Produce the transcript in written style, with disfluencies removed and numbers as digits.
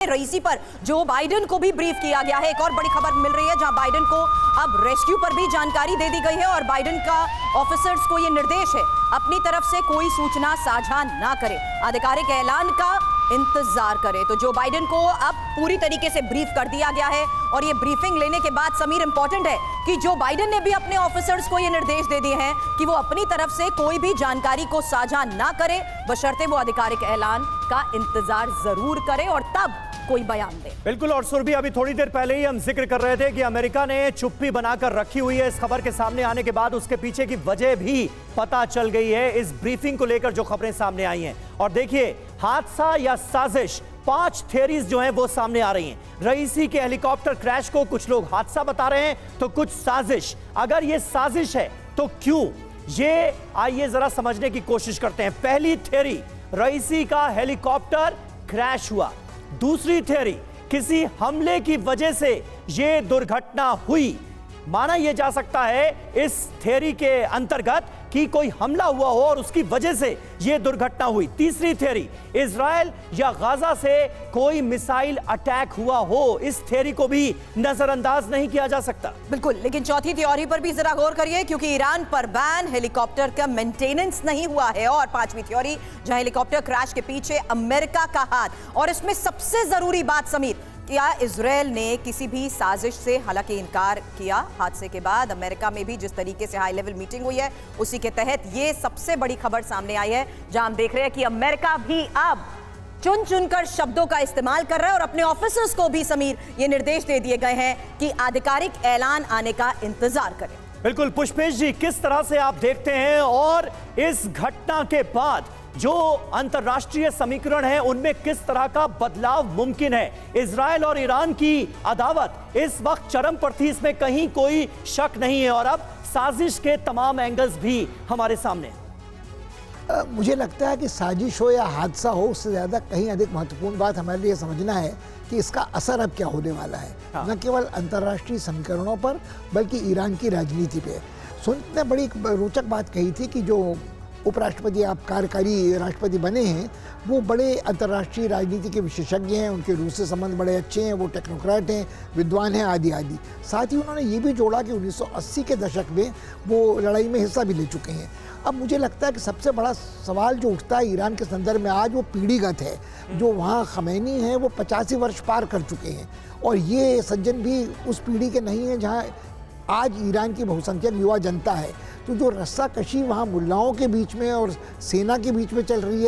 रईसी पर Joe Biden को भी ब्रीफ किया गया है। एक और बड़ी खबर मिल रही है जहां बाइडेन को अब रेस्क्यू पर भी जानकारी दे दी गई है और बाइडेन का ऑफिसर्स को यह निर्देश है अपनी तरफ से कोई सूचना साझा ना करे, आधिकारिक ऐलान का इंतजार करे। तो जो बाइडेन को अब पूरी तरीके से ब्रीफ कर दिया गया है और ये ब्रीफिंग लेने के बाद समीर इंपॉर्टेंट है कि जो बाइडेन ने भी अपने ऑफिसर्स को ये निर्देश दे दिए हैं कि वो अपनी तरफ से कोई भी जानकारी को साझा ना करे, बशर्ते वो आधिकारिक ऐलान का इंतजार जरूर करे और तब कोई बयान दे। बिल्कुल। और सुरभि, अभी थोड़ी देर पहले ही हम जिक्र कर रहे थे कि अमेरिका ने चुप्पी बनाकर रखी हुई है। इस खबर के सामने आने के बाद उसके पीछे की वजह भी पता चल गई है इस ब्रीफिंग को लेकर जो खबरें सामने आई हैं। और देखिए, हादसा या साजिश, 5 थियरीज जो हैं वो सामने आ रही हैं। रईसी के हेलीकॉप्टर क्रैश को कुछ लोग हादसा बता रहे हैं तो कुछ साजिश। अगर ये साजिश है तो क्यों, ये आइए जरा समझने की कोशिश करते हैं। पहली थियरी, रईसी का हेलीकॉप्टर क्रैश हुआ। दूसरी थियरी, किसी हमले की वजह से यह दुर्घटना हुई। माना यह जा सकता है इस थियरी के अंतर्गत कि कोई हमला हुआ हो और उसकी वजह से यह दुर्घटना हुई। तीसरी थियरी, इजराइल या गाजा से कोई मिसाइल अटैक हुआ हो। इस थियरी को भी नजरअंदाज नहीं किया जा सकता। बिल्कुल, लेकिन चौथी थ्योरी पर भी जरा गौर करिए क्योंकि ईरान पर बैन, हेलीकॉप्टर का मेंटेनेंस नहीं हुआ है। और पांचवी थ्योरी, जहां हेलीकॉप्टर क्रैश के पीछे अमेरिका का हाथ। और इसमें सबसे जरूरी बात समीर, क्या इजराइल ने किसी भी साजिश से हालांकि इनकार किया। हादसे के बाद अमेरिका में भी जिस तरीके से हाई लेवल मीटिंग हुई है उसी के तहत ये सबसे बड़ी खबर सामने आई है, जहां हम देख रहे हैं कि अमेरिका भी अब चुन चुनकर शब्दों का इस्तेमाल कर रहा है और अपने ऑफिसर्स को भी समीर ये निर्देश दे दिए गए हैं कि आधिकारिक ऐलान आने का इंतजार करें। बिल्कुल पुष्पेश जी, किस तरह से आप देखते हैं और इस घटना के बाद जो अंतर्राष्ट्रीय समीकरण है उनमें किस तरह का बदलाव मुमकिन है? इजराइल और ईरान की अदावत इस वक्त चरम पर थी, इसमें कहीं कोई शक नहीं है और अब साजिश के तमाम एंगल्स भी हमारे सामने। मुझे लगता है कि साजिश हो या हादसा हो, उससे ज़्यादा कहीं अधिक महत्वपूर्ण बात हमारे लिए समझना है कि इसका असर अब क्या होने वाला है। हाँ। न केवल अंतर्राष्ट्रीय समीकरणों पर बल्कि ईरान की राजनीति पे। सुनने बड़ी रोचक बात कही थी कि जो उपराष्ट्रपति, आप कार्यकारी राष्ट्रपति बने हैं, वो बड़े अंतर्राष्ट्रीय राजनीति के विशेषज्ञ हैं, उनके रूस से संबंध बड़े अच्छे हैं, वो टेक्नोक्रेट हैं, विद्वान हैं, आदि आदि। साथ ही उन्होंने ये भी जोड़ा कि 1980 के दशक में वो लड़ाई में हिस्सा भी ले चुके हैं। अब मुझे लगता है कि सबसे बड़ा सवाल जो उठता है ईरान के संदर्भ में आज, वो पीढ़ीगत है। जो वहाँ खमैनी हैं वो 85 वर्ष पार कर चुके हैं और ये सज्जन भी उस पीढ़ी के नहीं हैं जहाँ आज ईरान की बहुसंख्यक युवा जनता है। तो जो रस्साकशी वहाँ मुल्लाओं के बीच में और सेना के बीच में चल रही है,